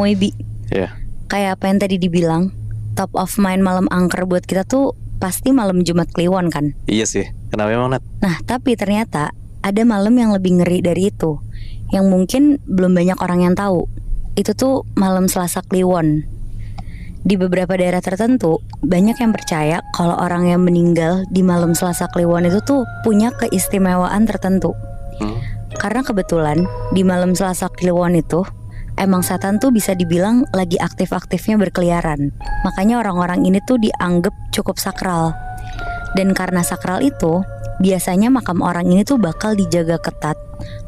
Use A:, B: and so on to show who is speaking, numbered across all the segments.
A: Moibi.
B: Iya.
A: Kayak apa yang tadi dibilang, top of mind malam angker buat kita tuh pasti malam Jumat Kliwon kan.
B: Iya sih. Kenapa emang, Nat?
A: Nah tapi ternyata ada malam yang lebih ngeri dari itu, yang mungkin belum banyak orang yang tahu. Itu tuh malam Selasa Kliwon. Di beberapa daerah tertentu, banyak yang percaya kalau orang yang meninggal di malam Selasa Kliwon itu tuh punya keistimewaan tertentu. Karena kebetulan di malam Selasa Kliwon itu emang setan tuh bisa dibilang lagi aktif-aktifnya berkeliaran. Makanya orang-orang ini tuh dianggap cukup sakral. Dan karena sakral itu, biasanya makam orang ini tuh bakal dijaga ketat,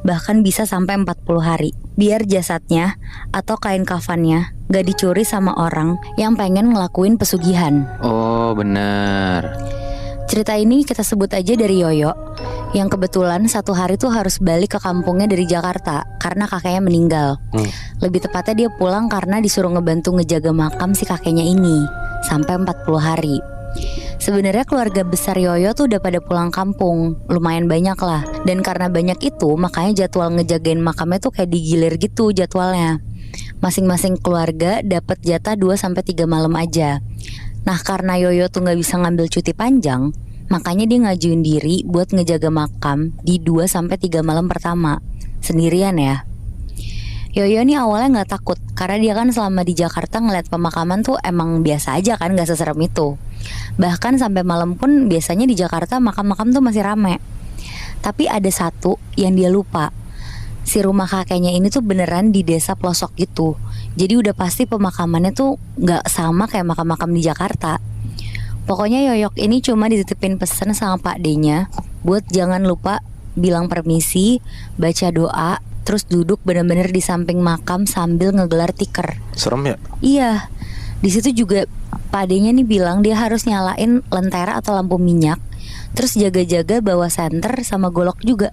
A: bahkan bisa sampai 40 hari. Biar jasadnya atau kain kafannya gak dicuri sama orang yang pengen ngelakuin pesugihan.
B: Oh benar.
A: Cerita ini kita sebut aja dari Yoyo, yang kebetulan satu hari tuh harus balik ke kampungnya dari Jakarta karena kakeknya meninggal. Lebih tepatnya dia pulang karena disuruh ngebantu ngejaga makam si kakeknya ini sampai 40 hari. Sebenarnya keluarga besar Yoyo tuh udah pada pulang kampung, lumayan banyak lah. Dan karena banyak itu, makanya jadwal ngejagain makamnya tuh kayak digilir gitu jadwalnya. Masing-masing keluarga dapat jatah 2-3 malam aja. Nah karena Yoyo tuh gak bisa ngambil cuti panjang, makanya dia ngajuin diri buat ngejaga makam di 2-3 malam pertama, sendirian ya. Yoyo nih awalnya gak takut, karena dia kan selama di Jakarta ngeliat pemakaman tuh emang biasa aja kan, gak seserem itu. Bahkan sampai malam pun biasanya di Jakarta makam-makam tuh masih rame. Tapi ada satu yang dia lupa. Si rumah kakeknya ini tuh beneran di desa pelosok gitu. Jadi udah pasti pemakamannya tuh gak sama kayak makam-makam di Jakarta. Pokoknya Yoyok ini cuma dititipin pesan sama Pak D-nya buat jangan lupa bilang permisi, baca doa, terus duduk bener-bener di samping makam sambil ngegelar tikar.
B: Serem ya?
A: Iya. Di situ juga Pak D-nya nih bilang dia harus nyalain lentera atau lampu minyak, terus jaga-jaga bawa senter sama golok juga.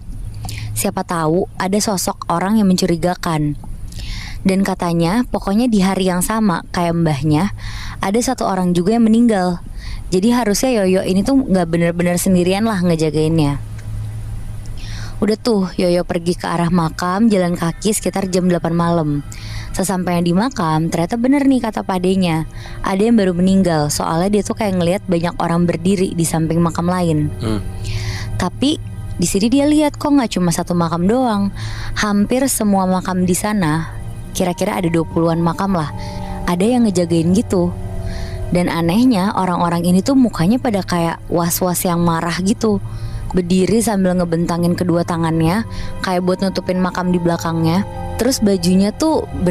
A: Siapa tahu ada sosok orang yang mencurigakan. Dan katanya pokoknya di hari yang sama kayak mbahnya, ada satu orang juga yang meninggal. Jadi harusnya Yoyo ini tuh gak bener-bener sendirian lah ngejagainnya. Udah tuh Yoyo pergi ke arah makam jalan kaki sekitar jam 8 malam. Sesampainya di makam, ternyata bener nih kata Pak D-nya, ada yang baru meninggal. Soalnya dia tuh kayak ngelihat banyak orang berdiri di samping makam lain. Tapi di sini dia lihat kok nggak cuma satu makam doang. Hampir semua makam di sana, kira-kira ada 20-an makam lah, ada yang ngejagain gitu. Dan anehnya orang-orang ini tuh mukanya pada kayak was-was yang marah gitu, berdiri sambil ngebentangin kedua tangannya kayak buat nutupin makam di belakangnya. Terus bajunya tuh